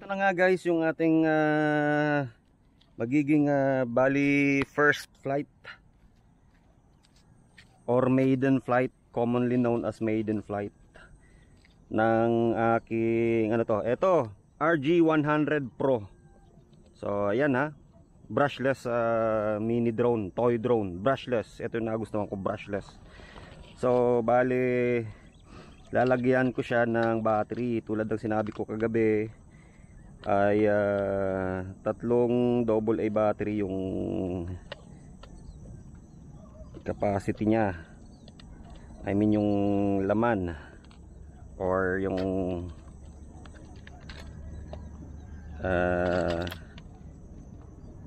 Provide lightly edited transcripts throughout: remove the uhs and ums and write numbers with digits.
Ito na nga guys yung ating magiging bali first flight or maiden flight, commonly known as maiden flight ng aking ito RG100 Pro. So ayan ha, brushless mini drone, toy drone, brushless. Ito yung nagustuhan ko, brushless. So bali lalagyan ko siya ng battery tulad ng sinabi ko kagabi, ay tatlong AA battery yung capacity niya. I mean yung laman or yung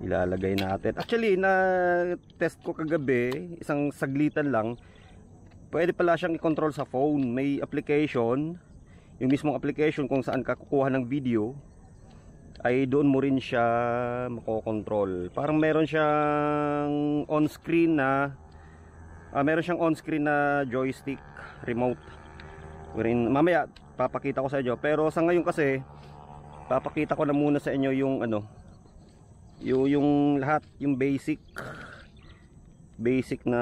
ilalagay natin. Actually na test ko kagabi, isang saglitan lang. Pwede pala siyang i-control sa phone. May application, yung mismong application kung saan ka kukuha ng video, ay doon mo rin siya makokontrol. Parang meron siyang on-screen na joystick remote. Mamaya papakita ko sa inyo, pero sa ngayon kasi papakita ko na muna sa inyo yung yung lahat, yung basic na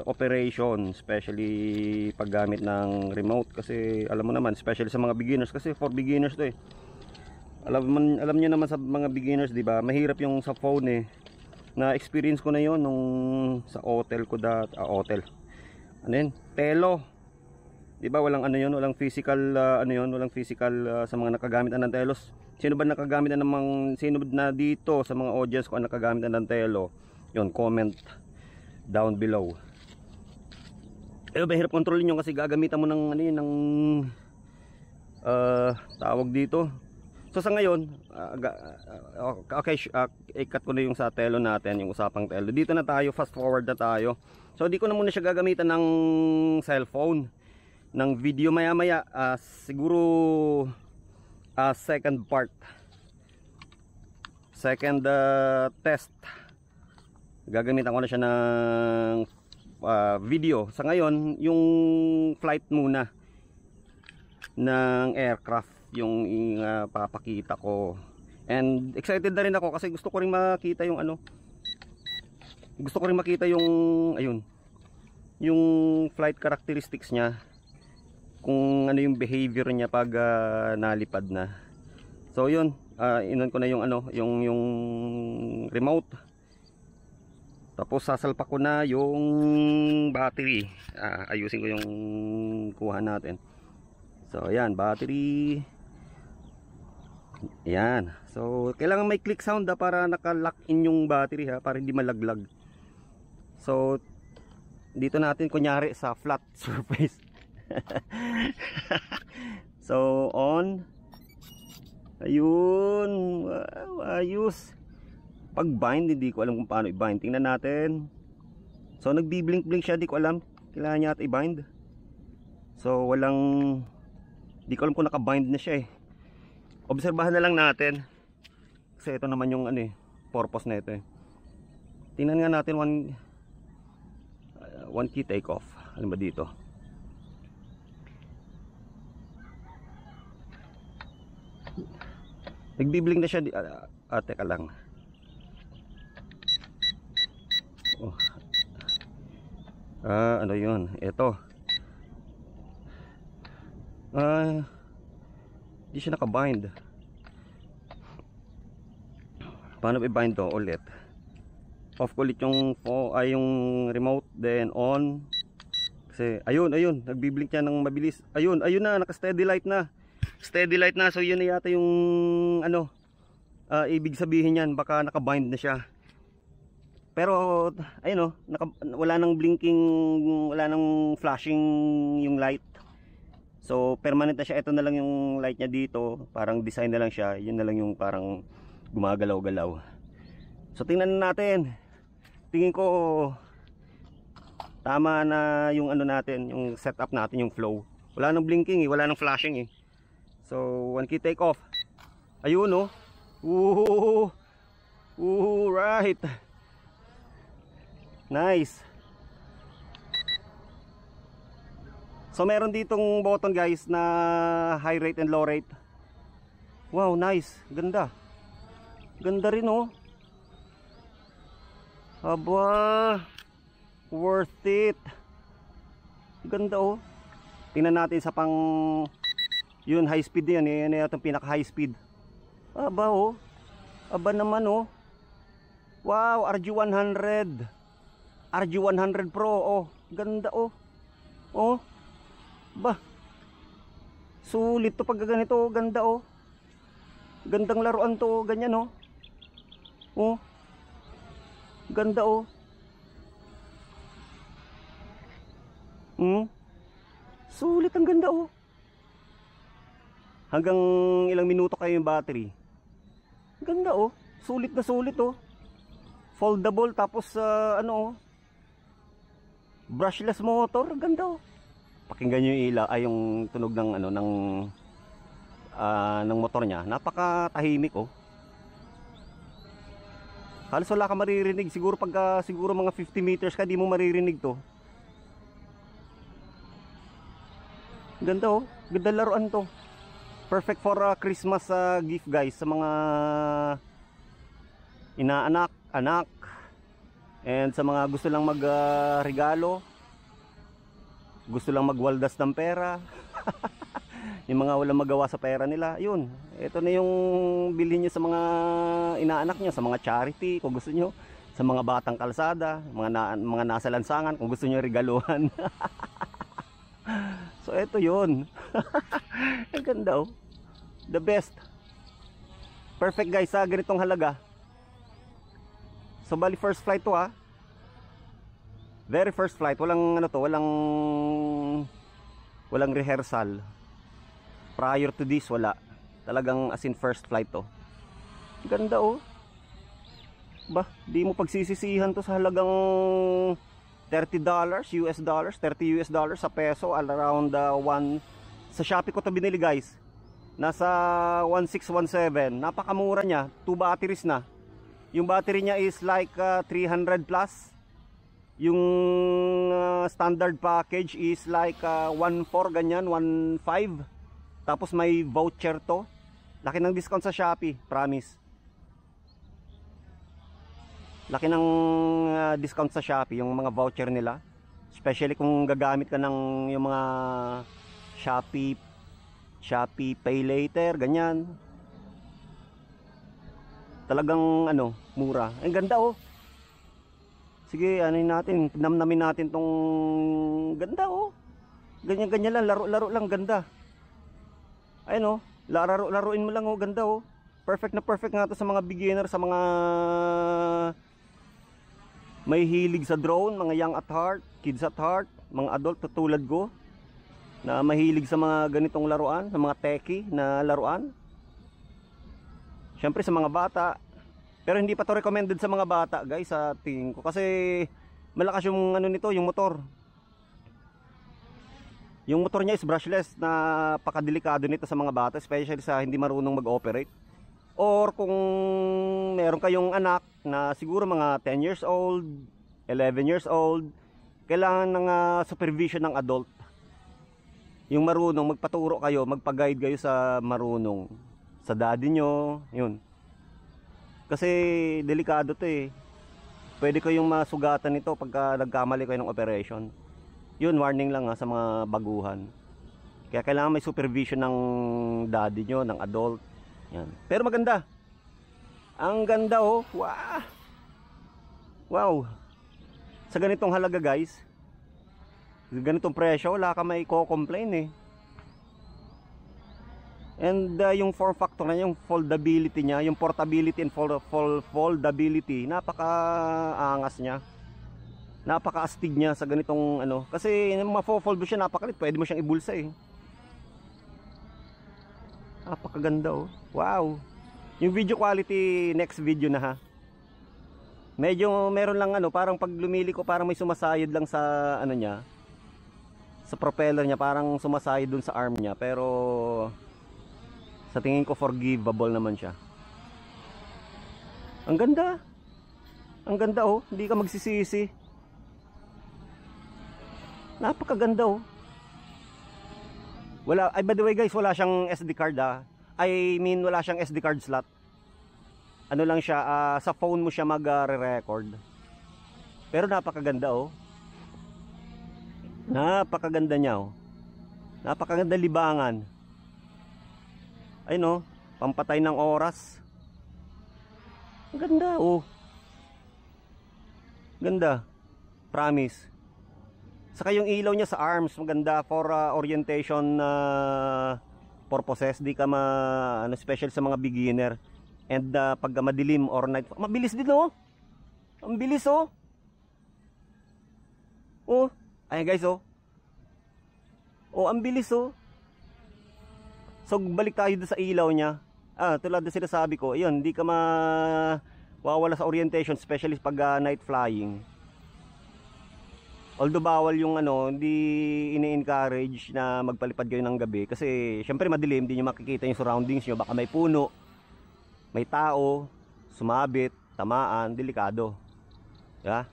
operation, especially paggamit ng remote. Kasi alam mo naman, especially sa mga beginners, kasi for beginners to eh. Alam niyo naman sa mga beginners, di ba? Mahirap yung sa phone eh. Na experience ko na yon nung sa hotel ko Telo. Di ba walang walang physical walang physical sa mga nakagamit ng telos. Sino ba nakagamit sino na dito sa mga audience ko ang nakagamit ng telo? Yon, comment down below. Mahirap kontrolin yun kasi gagamitan mo ng tawag dito. So sa ngayon, i-cut ko na yung sa telo natin, yung usapang telo. Dito na tayo, fast forward na tayo. So di ko na muna siya gagamitan ng cellphone, ng video maya-maya. Siguro second test. Gagamitan ko na siya ng video. Sa ngayon, yung flight muna ng aircraft yung papakita ko. And excited na rin ako kasi gusto ko rin makita yung yung flight characteristics niya, kung ano yung behavior niya pag nalipad na. So yun, inon ko na yung yung remote. Tapos sasalpak ko na yung battery. Ayusin ko yung kuha natin. So ayan, battery. Ayan. So kailangan may click sound para naka-lock in yung battery para hindi malaglag. So dito natin kunyari sa flat surface. So on. Ayun. Wow, ayos. Pag bind, hindi ko alam kung paano i-bind. Tingnan natin. So nagbi-blink-blink siya, di ko alam. Kailangan niya i-bind. So di ko alam kung naka-bind na siya eh. Obserbahan na lang natin. Kasi ito naman yung purpose na ito eh. Tingnan nga natin one key take off. Ano ba dito? Nagbi-blink na siya. Teka lang. Ano yun? Ito. Di siya naka-bind. Paano i-bind to ulit? Off ko ulit yung remote, then on. Kasi ayun, nagbi-blink siya ng mabilis. Ayun na, naka-steady light na. Steady light na. So yun na yata yung ibig sabihin niyan, baka naka-bind na siya. Pero ayun wala nang blinking, wala nang flashing yung light. So permanent na siya. Ito na lang yung light niya dito. Parang design na lang siya. Yun na lang yung parang gumagalaw-galaw. So tingnan natin. Tingin ko tama na yung natin, yung setup natin, yung flow. Wala nang blinking wala nang flashing eh. So one key take off. Ayun right. Nice. So meron ditong button guys na high rate and low rate. Wow, nice. Ganda. Ganda rin oh. Aba, worth it. Ganda oh. Tingnan natin sa pang yun, high speed yan. Yan yung pinaka high speed. Aba oh. Aba naman oh. Wow, RG100. RG100 Pro oh. Ganda oh. Oh. Ba. Sulit to pag ganito. Ganda oh. Gandang laruan to, ganyan oh. Oh. Ganda oh. Sulit, ang ganda oh. Hanggang ilang minuto kayo yung battery. Ganda oh. Sulit na sulit oh. Foldable tapos ano oh. Brushless motor, ganda oh. Pakinggan niyo yung ilaw ay yung tunog ng ano ng motor niya. Napakatahimik oh. Halos wala ka maririnig. Siguro pagka siguro mga 50 meters ka, di mo maririnig to. Ganda oh. Ganda laruan to. Perfect for Christmas gift guys sa mga inaanak, anak, and sa mga gusto lang mag regalo, gusto lang magwaldas ng pera. Yung mga walang magawa sa pera nila, yun, ito na yung bilhin nyo sa mga inaanak nyo, sa mga charity kung gusto nyo, sa mga batang kalsada, mga nasa lansangan kung gusto nyo regaluhan. So ito yun. Ang ganda oh. The best. Perfect guys sa ganitong halaga. So bali first flight to ha. Very first flight. Walang ano to, walang rehearsal. Prior to this wala. Talagang as in first flight to. Ganda oh. Ba, di mo pagsisisihan to sa halagang $30 US dollars, $30 US dollars sa peso, around 1 sa Shopee ko to binili guys. Nasa 1617. Napakamura niya, 2 batteries na. Yung battery niya is like 300 plus. Yung standard package is like 1.4 ganyan, 1.5. Tapos may voucher to. Laki ng discount sa Shopee, promise. Laki ng discount sa Shopee, yung mga voucher nila. Especially kung gagamit ka ng yung mga Shopee Pay Later, ganyan. Talagang ano, mura. Ang ganda oh. Sige, anuin natin, namnamin natin tong ganda oh. Ganyan-ganyan lang, laro-laro lang, ganda. Ayun oh, laruin mo lang oh, ganda oh. Perfect na perfect nga to sa mga beginner, sa mga may hilig sa drone, mga young at heart, kids at heart, mga adult tulad ko na mahilig sa mga ganitong laruan, sa mga techie na laruan. Syempre sa mga bata. Pero hindi pa to recommended sa mga bata, guys, sa tingin ko kasi malakas yung ano nito, yung motor. Yung motor niya is brushless, napakadelikado nito sa mga bata, especially sa hindi marunong mag-operate. Or kung meron kayong anak na siguro mga 10 years old, 11 years old, kailangan ng supervision ng adult. Yung marunong, magpaturo kayo, magpa-guide kayo sa marunong, sa daddy nyo, yun. Kasi delikado to eh. Pwede kayong masugatan nito pagka nagkamali kayo ng operation. Yun, warning lang sa mga baguhan. Kaya kailangan may supervision ng daddy nyo, ng adult. Yan. Pero maganda. Ang ganda oh. Wow. Wow. Sa ganitong halaga guys, ganitong presyo, wala ka may ko-complain eh. And yung form factor na, yung foldability niya, yung portability and foldability, napaka-angas niya. Napaka-astig niya sa ganitong ano. Kasi ma-fold mo siya, napakalit. Pwede mo siyang ibulsa eh. Napakaganda oh. Wow. Yung video quality, next video na ha. Medyo meron lang ano, parang pag lumili ko, parang may sumasayod lang sa ano niya, sa propeller niya, parang sumasayod dun sa arm niya. Pero sa tingin ko forgivable naman siya. Ang ganda. Ang ganda oh. Hindi ka magsisisi. Napakaganda oh. Wala, ay by the way guys, wala siyang SD card ah. I mean, wala siyang SD card slot. Ano lang siya, sa phone mo siya mag-record. Pero napakaganda oh. Napakaganda niya oh. Napakaganda libangan. Ayun oh, pampatay ng oras. Ang ganda oh. Ganda. Promise. Saka yung ilaw niya sa arms, maganda for orientation purposes. Di ka ano, special sa mga beginner. And pag madilim or night, mabilis din oh. Ang bilis oh. Oh, ayan guys oh. Oh, ang bilis oh. So balik tayo doon sa ilaw niya. Tulad na sinasabi ko, ayun, hindi ka mawawala sa orientation, especially pag night flying. Although bawal yung ano, hindi ini-encourage na magpalipad kayo ng gabi kasi syempre madilim, hindi niyo makikita yung surroundings niyo, baka may puno, may tao, sumabit, tamaan, delikado. Yeah?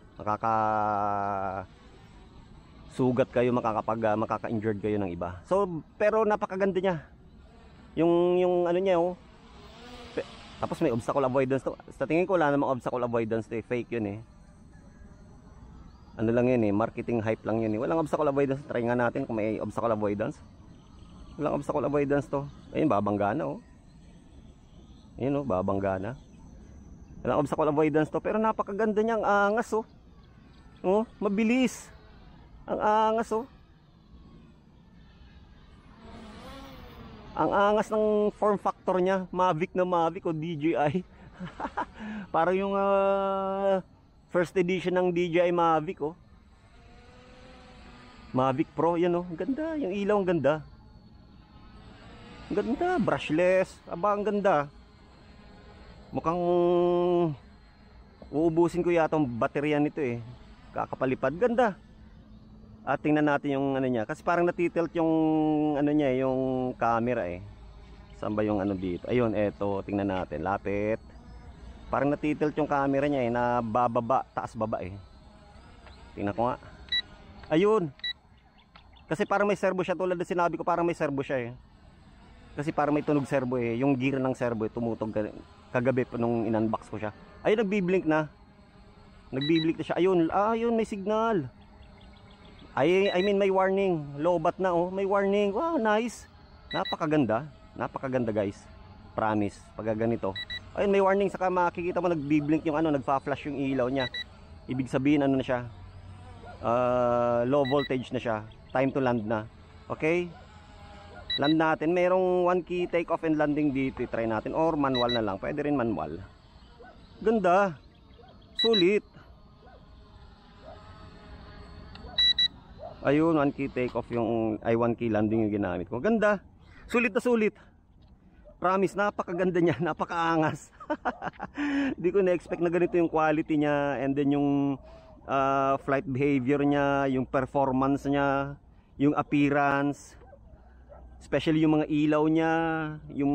Sugat kayo, makaka-injured kayo ng iba. So, pero napakaganda niya. Yung ano niya oh. Tapos may obstacle avoidance to. Sa tingin ko wala namang obstacle avoidance to, fake yun eh. Ano lang yun eh, marketing hype lang yun eh. Walang obstacle avoidance. Try nga natin kung may obstacle avoidance. Walang obstacle avoidance to. Ayun, babangga na oh. Ayun oh, babangga na. Walang obstacle avoidance to, pero napakaganda niya, ang angas oh. Oh, mabilis. Ang angas oh. Ang angas ng form factor niya. Mavic na Mavic o DJI. Parang yung first edition ng DJI Mavic oh. Mavic Pro yan oh. Ang ganda. Yung ilaw ang ganda. Ang ganda. Brushless. Aba ang ganda. Mukhang uubusin ko yata ang baterya nito eh. Kakapalipad. Ganda. At tingnan natin yung ano niya. Kasi parang natitilt yung ano niya, yung camera eh. Saan ba yung ano dito? Ayun, eto. Tingnan natin. Lapit. Parang natitilt yung camera niya eh. Na bababa, taas baba eh. Tingnan ko nga. Ayun. Kasi parang may servo siya. Tulad na sinabi ko, parang may servo siya eh. Kasi parang may tunog servo eh. Yung gear ng servo eh. Tumutog kagabi po nung in-unbox ko siya. Ayun, nagbiblink na. Nagbiblink na siya. Ayun, ayun, may signal. I mean may warning. Lobat na oh, may warning. Wow, nice. Napakaganda. Napakaganda guys. Promise. Pag ganito. Ayun, may warning, saka makikita mo nagbi-blink yung ano, nagfa-flash yung ilaw niya. Ibig sabihin ano na siya? Low voltage na siya. Time to land na. Okay? Land natin. Merong 1 key take off and landing dito. Try natin or manual na lang. Pwede rin manual. Ganda. Sulit. Ayun, 1 key take off yung 1 key landing yung ginamit ko. Ganda. Sulit na sulit. Promise, napakaganda niya, napakaangas. Di ko na-expect na ganito yung quality niya, and then yung flight behavior niya, yung performance niya, yung appearance, especially yung mga ilaw niya, yung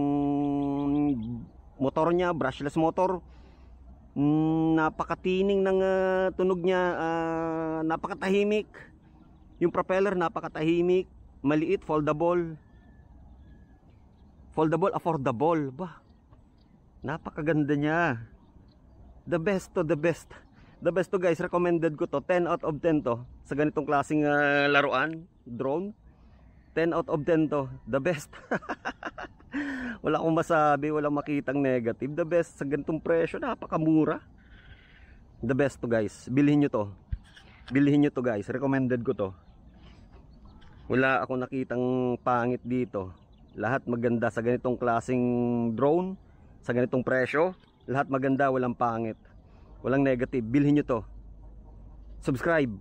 motor niya, brushless motor. Napakatining ng tunog niya, napakatahimik. Yung propeller napakatahimik, maliit, foldable. Foldable, affordable. Bah, napakaganda niya. The best to, the best. The best to guys, recommended ko to. 10 out of 10 to. Sa ganitong klaseng laruan, drone. 10 out of 10 to. The best. Wala akong masabi, walang makitang negative. The best sa ganitong presyo, napakamura. The best to guys. Bilhin nyo to. Bilhin nyo to guys. Recommended ko to. Wala akong nakitang pangit dito. Lahat maganda sa ganitong klaseng drone, sa ganitong presyo. Lahat maganda, walang pangit, walang negative. Bilhin nyo to. Subscribe.